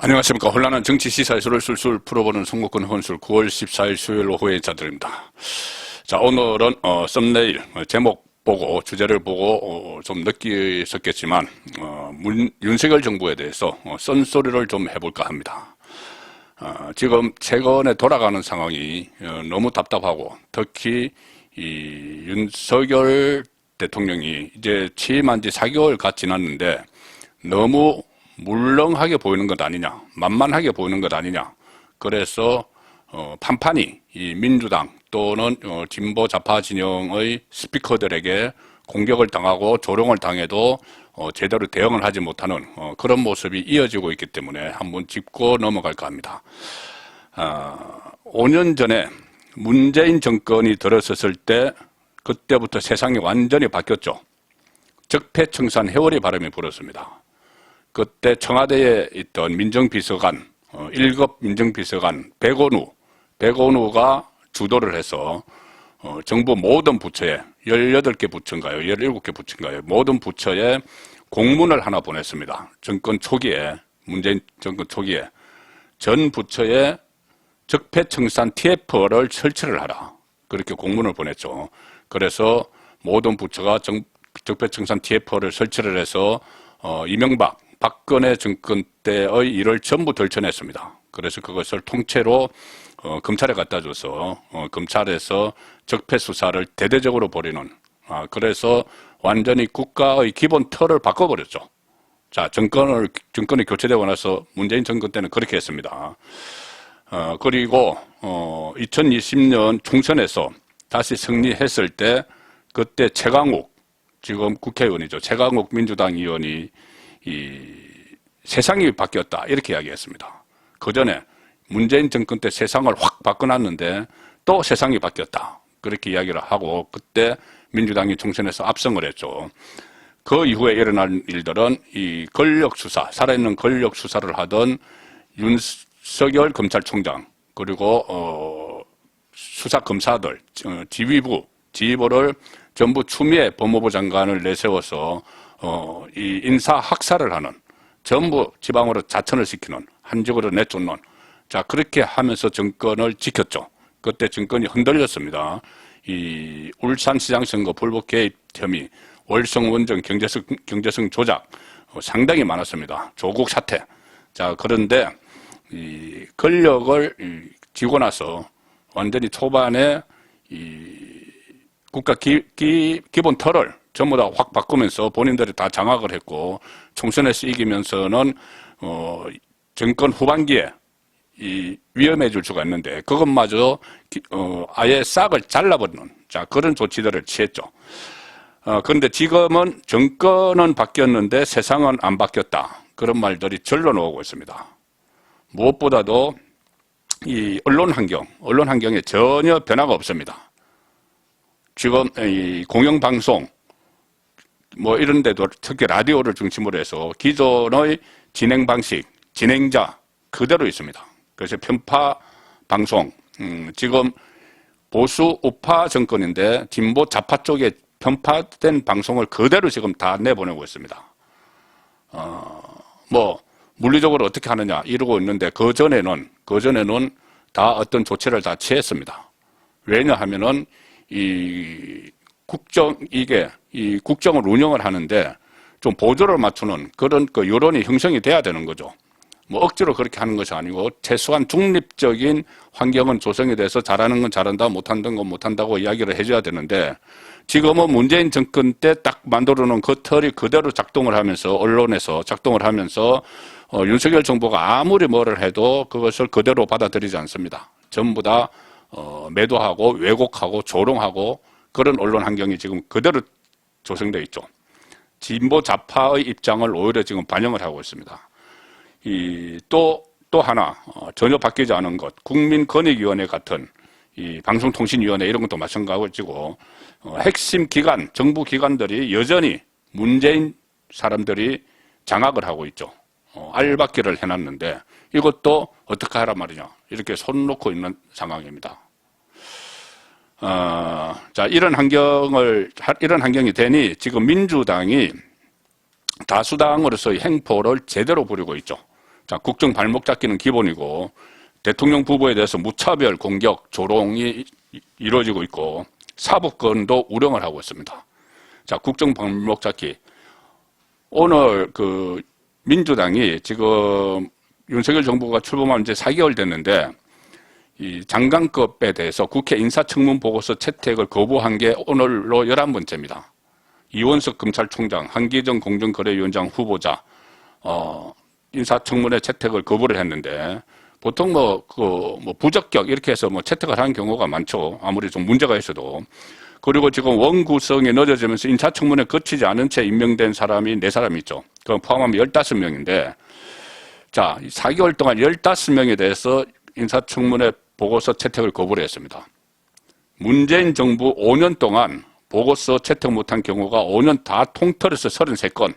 안녕하십니까. 혼란한 정치 시사에서를 술술 풀어보는 송국근 혼술 9월 14일 수요일 오후의 인사드립니다. 자, 오늘은 썸네일 제목 보고 주제를 보고 좀 느끼셨겠지만 윤석열 정부에 대해서 썬소리를 좀 해볼까 합니다. 지금 최근에 돌아가는 상황이 너무 답답하고 특히 이 윤석열 대통령이 이제 취임한 지 4개월 갓 지났는데 너무 물렁하게 보이는 것 아니냐, 만만하게 보이는 것 아니냐. 그래서 판판이 이 민주당 또는 진보 좌파 진영의 스피커들에게 공격을 당하고 조롱을 당해도 제대로 대응을 하지 못하는 그런 모습이 이어지고 있기 때문에 한번 짚고 넘어갈까 합니다. 5년 전에 문재인 정권이 들어섰을 때 그때부터 세상이 완전히 바뀌었죠. 적폐청산 해오리 바람이 불었습니다. 그때 청와대에 있던 민정비서관, 1급 민정비서관 백원우가 주도를 해서 정부 모든 부처에 18개 부처인가요? 17개 부처인가요? 모든 부처에 공문을 하나 보냈습니다. 정권 초기에, 문재인 정권 초기에 전 부처에 적폐청산 TF를 설치를 하라. 그렇게 공문을 보냈죠. 그래서 모든 부처가 적폐청산 TF를 설치를 해서 이명박, 박근혜 정권 때의 일을 전부 덜쳐냈습니다. 그래서 그것을 통째로 검찰에 갖다 줘서 검찰에서 적폐 수사를 대대적으로 벌이는 그래서 완전히 국가의 기본 틀을 바꿔버렸죠. 자, 정권이 교체되고 나서 문재인 정권 때는 그렇게 했습니다. 그리고 2020년 총선에서 다시 승리했을 때 그때 최강욱, 지금 국회의원이죠. 최강욱 민주당 의원이 세상이 바뀌었다 이렇게 이야기했습니다. 그 전에 문재인 정권 때 세상을 확 바꿔놨는데 또 세상이 바뀌었다 그렇게 이야기를 하고 그때 민주당이 총선에서 압승을 했죠. 그 이후에 일어난 일들은 이 권력 수사, 살아있는 권력 수사를 하던 윤석열 검찰총장 그리고 수사 검사들, 지휘부를 전부 추미애 법무부 장관을 내세워서 이 인사 학살을 하는 전부 지방으로 자천을 시키는 한직으로 내쫓는 자 그렇게 하면서 정권을 지켰죠. 그때 정권이 흔들렸습니다. 이 울산시장 선거 불법 개입 혐의, 월성 원전 경제성 조작 상당히 많았습니다. 조국 사태. 자 그런데 이 권력을 쥐고 나서 완전히 초반에 이 국가 기본 틀을 전부 다 확 바꾸면서 본인들이 다 장악을 했고 총선에서 이기면서는 정권 후반기에 위험해질 수가 있는데 그것마저 아예 싹을 잘라버리는 자 그런 조치들을 취했죠. 그런데 지금은 정권은 바뀌었는데 세상은 안 바뀌었다 그런 말들이 절로 나오고 있습니다. 무엇보다도 이 언론 환경에 전혀 변화가 없습니다. 지금 이 공영방송 뭐 이런 데도 특히 라디오를 중심으로 해서 기존의 진행 방식, 진행자 그대로 있습니다. 그래서 편파 방송, 지금 보수 우파 정권인데 진보 좌파 쪽에 편파된 방송을 그대로 지금 다 내보내고 있습니다. 뭐 물리적으로 어떻게 하느냐 이러고 있는데 그 전에는 다 어떤 조치를 다 취했습니다. 왜냐하면은 이 국정을 운영을 하는데 좀 보조를 맞추는 그런 그 여론이 형성이 돼야 되는 거죠. 뭐 억지로 그렇게 하는 것이 아니고 최소한 중립적인 환경은 조성이 돼서 잘하는 건 잘한다, 못한다는 건 못한다고 이야기를 해줘야 되는데 지금은 문재인 정권 때 딱 만들어 놓은 그 틀이 그대로 작동을 하면서 언론에서 작동을 하면서 윤석열 정부가 아무리 뭐를 해도 그것을 그대로 받아들이지 않습니다. 전부 다 매도하고 왜곡하고 조롱하고 그런 언론 환경이 지금 그대로 조성되어 있죠. 진보 좌파의 입장을 오히려 지금 반영을 하고 있습니다. 또 하나 전혀 바뀌지 않은 것, 국민권익위원회 같은 이 방송통신위원회 이런 것도 마찬가지고 핵심 기관, 정부 기관들이 여전히 문재인 사람들이 장악을 하고 있죠. 알박기를 해놨는데 이것도 어떻게 하란 말이냐 이렇게 손 놓고 있는 상황입니다. 자, 이런 환경이 되니 지금 민주당이 다수당으로서의 행포를 제대로 부리고 있죠. 자, 국정 발목 잡기는 기본이고 대통령 부부에 대해서 무차별 공격, 조롱이 이루어지고 있고 사법권도 우령을 하고 있습니다. 자, 국정 발목 잡기. 오늘 그 민주당이 지금 윤석열 정부가 출범한 지 4개월 됐는데 이 장관급에 대해서 국회 인사청문 보고서 채택을 거부한 게 오늘로 11번째입니다. 이원석 검찰총장, 한기정 공정거래위원장 후보자 인사청문회 채택을 거부를 했는데 보통 부적격 이렇게 해서 채택을 하는 경우가 많죠. 아무리 좀 문제가 있어도. 그리고 지금 원구성이 늦어지면서 인사청문회 거치지 않은 채 임명된 사람이 4사람이 있죠. 그럼 포함하면 15명인데 자, 4개월 동안 15명에 대해서 인사청문회 보고서 채택을 거부를 했습니다. 문재인 정부 5년 동안 보고서 채택 못한 경우가 5년 다 통틀어서 33건.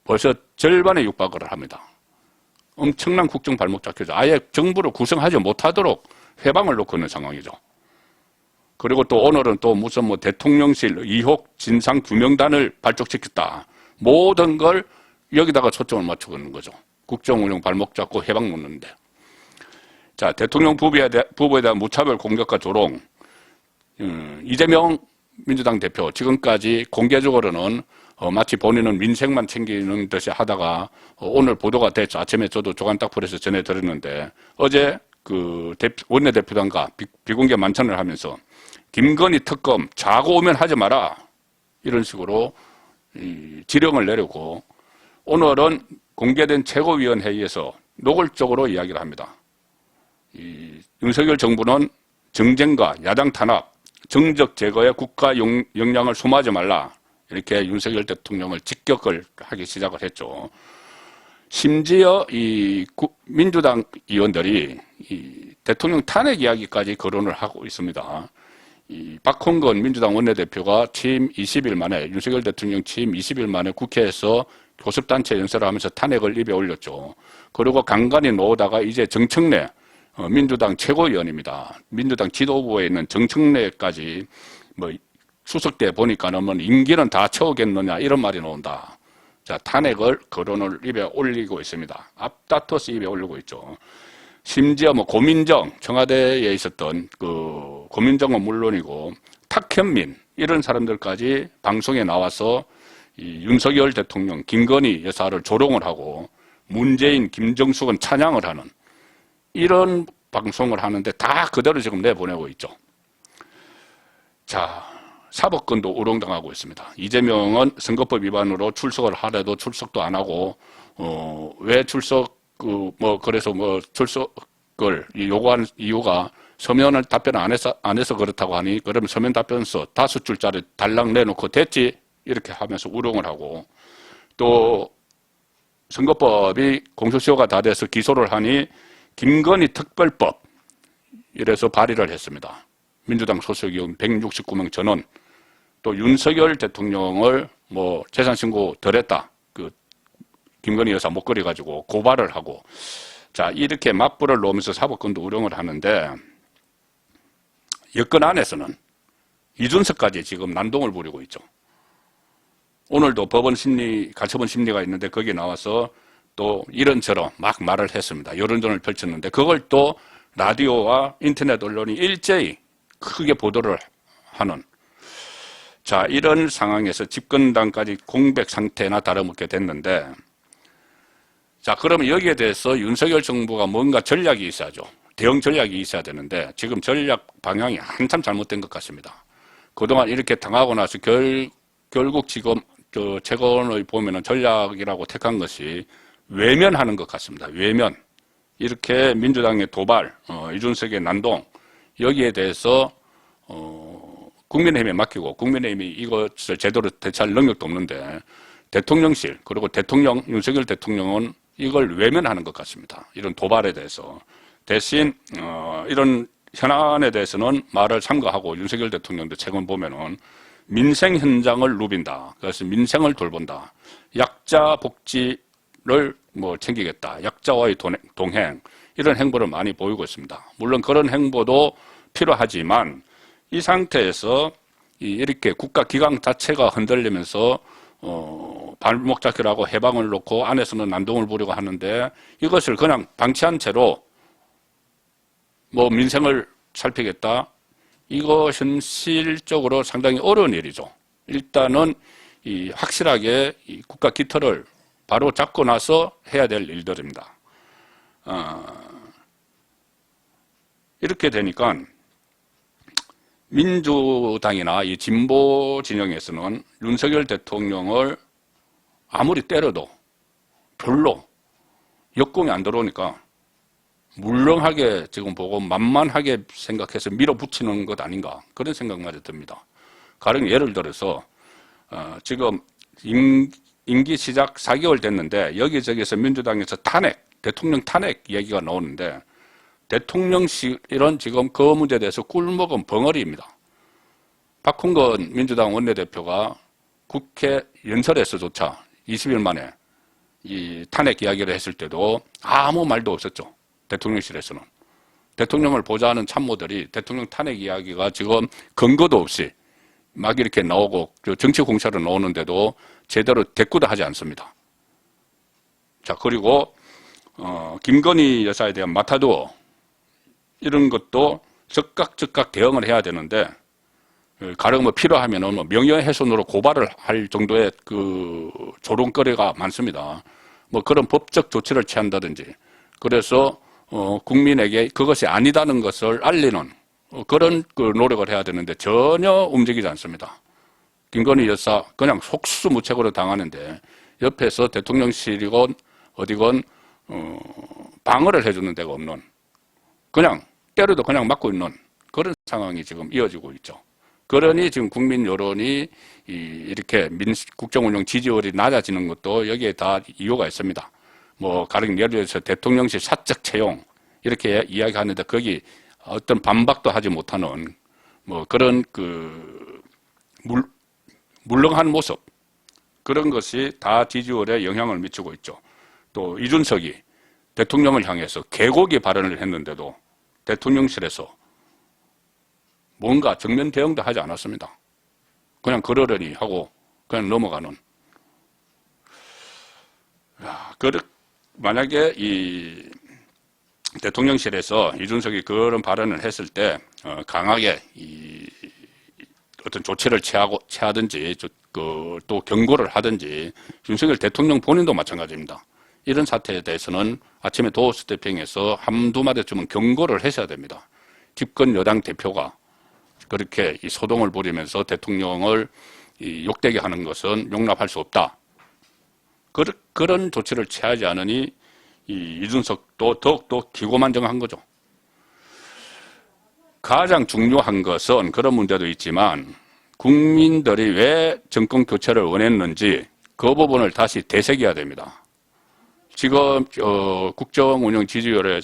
벌써 절반에 육박을 합니다. 엄청난 국정 발목 잡기죠. 아예 정부를 구성하지 못하도록 회방을 놓고 있는 상황이죠. 그리고 또 오늘은 또 무슨 대통령실 의혹 진상 규명단을 발족시켰다. 모든 걸 여기다가 초점을 맞추고 있는 거죠. 국정 운영 발목 잡고 회방 놓는데. 자, 대통령 부부에 대한 무차별 공격과 조롱. 이재명 민주당 대표 지금까지 공개적으로는 마치 본인은 민생만 챙기는 듯이 하다가 오늘 보도가 됐죠. 아침에 저도 조간딱풀에서 전해드렸는데 어제 그 원내대표단과 비공개 만찬을 하면서 김건희 특검 자고 오면 하지 마라 이런 식으로 지령을 내리고 오늘은 공개된 최고위원회의에서 노골적으로 이야기를 합니다. 윤석열 정부는 정쟁과 야당 탄압, 정적 제거에 국가 역량을 소모하지 말라 이렇게 윤석열 대통령을 직격을 하기 시작을 했죠. 심지어 민주당 의원들이 대통령 탄핵 이야기까지 거론을 하고 있습니다. 박홍근 민주당 원내대표가 취임 20일 만에 윤석열 대통령 취임 20일 만에 국회에서 교섭단체 연설을 하면서 탄핵을 입에 올렸죠. 그리고 간간히 놓다가 이제 정청래 민주당 최고위원입니다. 민주당 지도부에 있는 정청래까지 수석대 보니까는 임기는 다 채우겠느냐 이런 말이 나온다. 자, 탄핵을 거론을 입에 올리고 있습니다. 앞다퉈서 입에 올리고 있죠. 심지어 고민정 청와대에 있었던 그 고민정은 물론이고 탁현민 이런 사람들까지 방송에 나와서 이 윤석열 대통령 김건희 여사를 조롱을 하고 문재인 김정숙은 찬양을 하는 이런 방송을 하는데 다 그대로 지금 내보내고 있죠. 자, 사법권도 우롱당하고 있습니다. 이재명은 선거법 위반으로 출석을 하래도 출석도 안 하고 왜 출석 그래서 출석을 요구한 이유가 서면을 답변을 안 해서 그렇다고 하니 그러면 서면 답변서 5줄짜리 달랑 내놓고 됐지 이렇게 하면서 우롱을 하고 또 선거법이 공소시효가 다 돼서 기소를 하니 김건희 특별법 이래서 발의를 했습니다. 민주당 소속의원 169명 전원 또 윤석열 대통령을 재산 신고 덜 했다. 그 김건희 여사 목걸이 가지고 고발을 하고 자, 이렇게 맞불을 놓으면서 사법권도 우령을 하는데 여권 안에서는 이준석까지 지금 난동을 부리고 있죠. 오늘도 가처분 심리가 있는데 거기에 나와서 또 이런저런 막 말을 했습니다. 여론전을 펼쳤는데 그걸 또 라디오와 인터넷 언론이 일제히 크게 보도를 하는 자, 이런 상황에서 집권당까지 공백 상태나 다름없게 됐는데 자, 그러면 여기에 대해서 윤석열 정부가 뭔가 전략이 있어야죠. 대응 전략이 있어야 되는데 지금 전략 방향이 한참 잘못된 것 같습니다. 그동안 이렇게 당하고 나서 결국 지금 최근의 보면은 전략이라고 택한 것이 외면하는 것 같습니다. 외면. 이렇게 민주당의 도발, 이준석의 난동 여기에 대해서 국민의힘에 맡기고 국민의힘이 이것을 제대로 대처할 능력도 없는데 대통령실 그리고 윤석열 대통령은 이걸 외면하는 것 같습니다. 이런 도발에 대해서 대신 이런 현안에 대해서는 말을 삼가하고 윤석열 대통령도 최근 보면은 민생 현장을 누빈다. 그래서 민생을 돌본다. 약자 복지를 챙기겠다. 약자와의 동행 이런 행보를 많이 보이고 있습니다. 물론 그런 행보도 필요하지만 이 상태에서 이렇게 국가 기강 자체가 흔들리면서 발목 잡기라고 해방을 놓고 안에서는 난동을 부리고 하는데 이것을 그냥 방치한 채로 뭐 민생을 살피겠다. 이거 현실적으로 상당히 어려운 일이죠. 일단은 이 확실하게 이 국가 기틀을 바로 잡고 나서 해야 될 일들입니다. 이렇게 되니까 민주당이나 이 진보 진영에서는 윤석열 대통령을 아무리 때려도 별로 역공이 안 들어오니까 물렁하게 지금 보고 만만하게 생각해서 밀어붙이는 것 아닌가 그런 생각마저 듭니다. 가령 예를 들어서 지금 임기 시작 4개월 됐는데 여기저기서 민주당에서 대통령 탄핵 얘기가 나오는데 대통령실은 지금 그 문제에 대해서 꿀먹은 벙어리입니다. 박홍근 민주당 원내대표가 국회 연설에서조차 20일 만에 이 탄핵 이야기를 했을 때도 아무 말도 없었죠. 대통령실에서는. 대통령을 보좌하는 참모들이 대통령 탄핵 이야기가 지금 근거도 없이 막 이렇게 나오고 정치 공세로 나오는데도 제대로 대꾸도 하지 않습니다. 자, 그리고 김건희 여사에 대한 마타도어 이런 것도 즉각 대응을 해야 되는데 가령 뭐 필요하면은 뭐 명예훼손으로 고발을 할 정도의 그 조롱거리가 많습니다. 뭐 그런 법적 조치를 취한다든지 그래서 국민에게 그것이 아니다는 것을 알리는 그런 그 노력을 해야 되는데 전혀 움직이지 않습니다. 김건희 여사 그냥 속수무책으로 당하는데 옆에서 대통령실이건 어디건 방어를 해주는 데가 없는 그냥 때려도 그냥 맞고 있는 그런 상황이 지금 이어지고 있죠. 그러니 지금 국민 여론이 이렇게 국정 운영 지지율이 낮아지는 것도 여기에 다 이유가 있습니다. 뭐 가령 예를 들어서 대통령실 사적 채용 이렇게 이야기하는데 거기 어떤 반박도 하지 못하는 뭐 그런 그 물렁한 모습 그런 것이 다 지지율에 영향을 미치고 있죠. 또 이준석이 대통령을 향해서 개고기 발언을 했는데도 대통령실에서 뭔가 정면 대응도 하지 않았습니다. 그냥 그러려니 하고 그냥 넘어가는. 만약에 이 대통령실에서 이준석이 그런 발언을 했을 때 강하게 이 어떤 조치를 취하든지 또 경고를 하든지 윤석열 대통령 본인도 마찬가지입니다. 이런 사태에 대해서는 아침에 도어스 태핑에서 한두 마디쯤은 경고를 하셔야 됩니다. 집권 여당 대표가 그렇게 이 소동을 부리면서 대통령을 욕되게 하는 것은 용납할 수 없다. 그런 조치를 취하지 않으니 이준석도 더욱더 기고만장한 거죠. 가장 중요한 것은 그런 문제도 있지만 국민들이 왜 정권 교체를 원했는지 그 부분을 다시 되새겨야 됩니다. 지금 국정 운영 지지율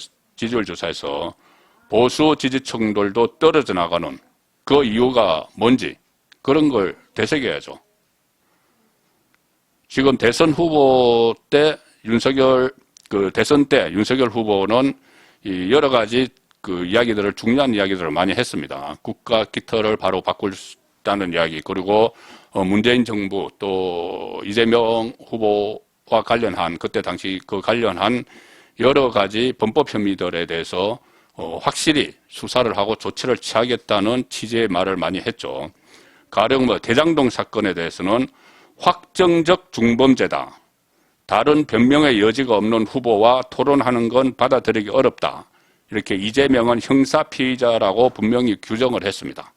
조사에서 보수 지지층들도 떨어져 나가는 그 이유가 뭔지 그런 걸 되새겨야죠. 지금 대선 후보 때 대선 때 윤석열 후보는 여러 가지 중요한 이야기들을 많이 했습니다. 국가 기틀을 바로 바꾸다는 이야기, 그리고 문재인 정부 또 이재명 후보와 관련한 그때 당시 관련한 여러 가지 범법 혐의들에 대해서 확실히 수사를 하고 조치를 취하겠다는 취지의 말을 많이 했죠. 가령 대장동 사건에 대해서는 확정적 중범죄다. 다른 변명의 여지가 없는 후보와 토론하는 건 받아들이기 어렵다. 이렇게 이재명은 형사 피의자라고 분명히 규정을 했습니다.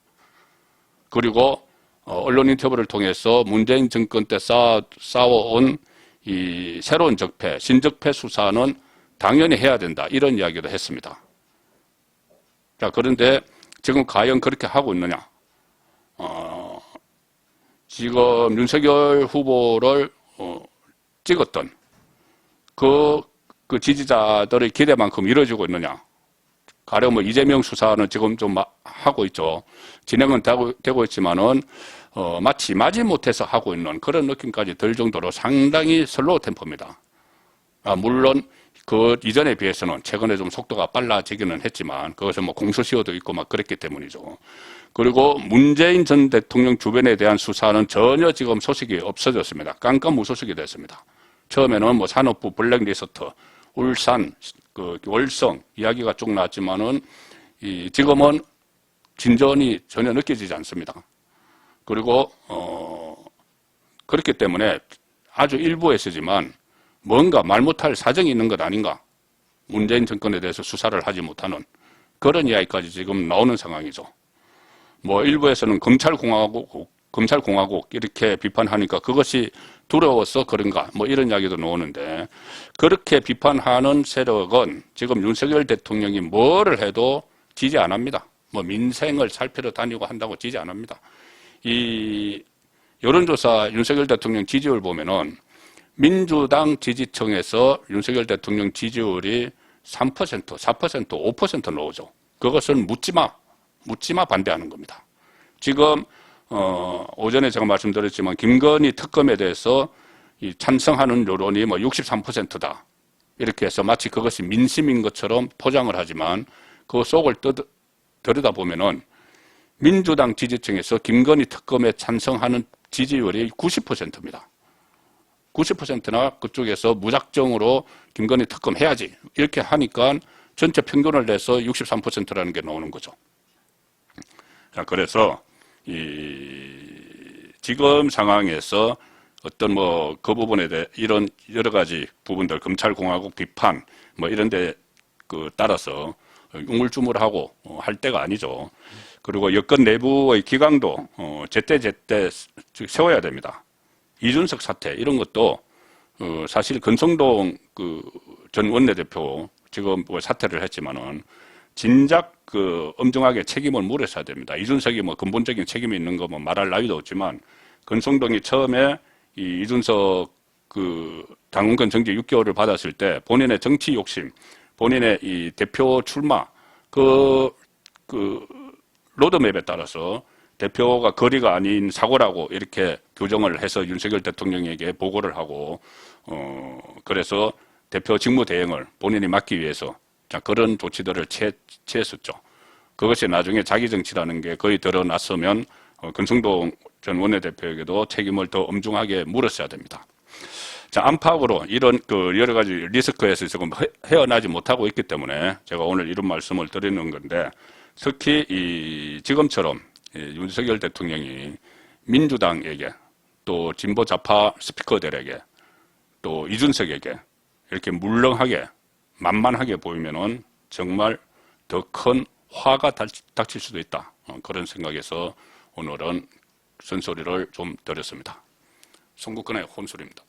그리고 언론 인터뷰를 통해서 문재인 정권 때 쌓아온 이 새로운 적폐, 신적폐 수사는 당연히 해야 된다. 이런 이야기도 했습니다. 자, 그런데 지금 과연 그렇게 하고 있느냐? 지금 윤석열 후보를 찍었던 그 지지자들의 기대만큼 이루어지고 있느냐? 가령 이재명 수사는 지금 좀 하고 있죠. 진행은 되고 있지만은 마치 마지못해서 하고 있는 그런 느낌까지 들 정도로 상당히 슬로우 템포입니다. 물론 그 이전에 비해서는 최근에 좀 속도가 빨라지기는 했지만 그것은 뭐 공소시효도 있고 막 그랬기 때문이죠. 그리고 문재인 전 대통령 주변에 대한 수사는 전혀 지금 소식이 없어졌습니다. 깜깜무소식이 됐습니다. 처음에는 뭐 산업부 블랙리스트, 울산, 그 월성 이야기가 쭉 나왔지만은 지금은 진전이 전혀 느껴지지 않습니다. 그리고 그렇기 때문에 아주 일부에서지만 뭔가 말 못할 사정이 있는 것 아닌가? 문재인 정권에 대해서 수사를 하지 못하는 그런 이야기까지 지금 나오는 상황이죠. 뭐 일부에서는 검찰공화국 이렇게 비판하니까 그것이 두려워서 그런가? 뭐 이런 이야기도 나오는데 그렇게 비판하는 세력은 지금 윤석열 대통령이 뭐를 해도 지지 안 합니다. 뭐 민생을 살피러 다니고 한다고 지지 안 합니다. 이 여론조사 윤석열 대통령 지지율 보면은 민주당 지지층에서 윤석열 대통령 지지율이 3%, 4%, 5% 나오죠. 그것은 묻지마 반대하는 겁니다. 지금 오전에 제가 말씀드렸지만 김건희 특검에 대해서 이 찬성하는 여론이 뭐 63%다. 이렇게 해서 마치 그것이 민심인 것처럼 포장을 하지만 그 속을 들여다보면은 민주당 지지층에서 김건희 특검에 찬성하는 지지율이 90%입니다. 90%나 그쪽에서 무작정으로 김건희 특검 해야지 이렇게 하니까 전체 평균을 내서 63%라는 게 나오는 거죠. 자, 그래서 지금 상황에서 어떤 뭐 그 부분에 대해 이런 여러 가지 부분들 검찰공화국 비판 뭐 이런 데 따라서 우물쭈물하고 할 때가 아니죠. 그리고 여권 내부의 기강도 제때 세워야 됩니다. 이준석 사태 이런 것도 사실 권성동 전 원내대표 지금 뭐 사퇴를 했지만은 진작 엄정하게 책임을 물으셔야 됩니다. 이준석이 뭐 근본적인 책임이 있는 거 뭐 말할 나위도 없지만 권성동이 처음에 이준석 당원권 정지 6개월을 받았을 때 본인의 정치 욕심, 본인의 이 대표 출마 로드맵에 따라서 대표가 거리가 아닌 사고라고 이렇게 규정을 해서 윤석열 대통령에게 보고를 하고 그래서 대표 직무 대행을 본인이 맡기 위해서 그런 조치들을 취했었죠. 그것이 나중에 자기 정치라는 게 거의 드러났으면 권성동 전 원내대표에게도 책임을 더 엄중하게 물었어야 됩니다. 자, 안팎으로 이런 여러 가지 리스크에서 지금 헤어나지 못하고 있기 때문에 제가 오늘 이런 말씀을 드리는 건데 특히 지금처럼 윤석열 대통령이 민주당에게 또 진보 좌파 스피커들에게 또 이준석에게 이렇게 물렁하게 만만하게 보이면은 정말 더 큰 화가 닥칠 수도 있다. 그런 생각에서 오늘은 쓴소리를 좀 드렸습니다. 송국근의 혼술입니다.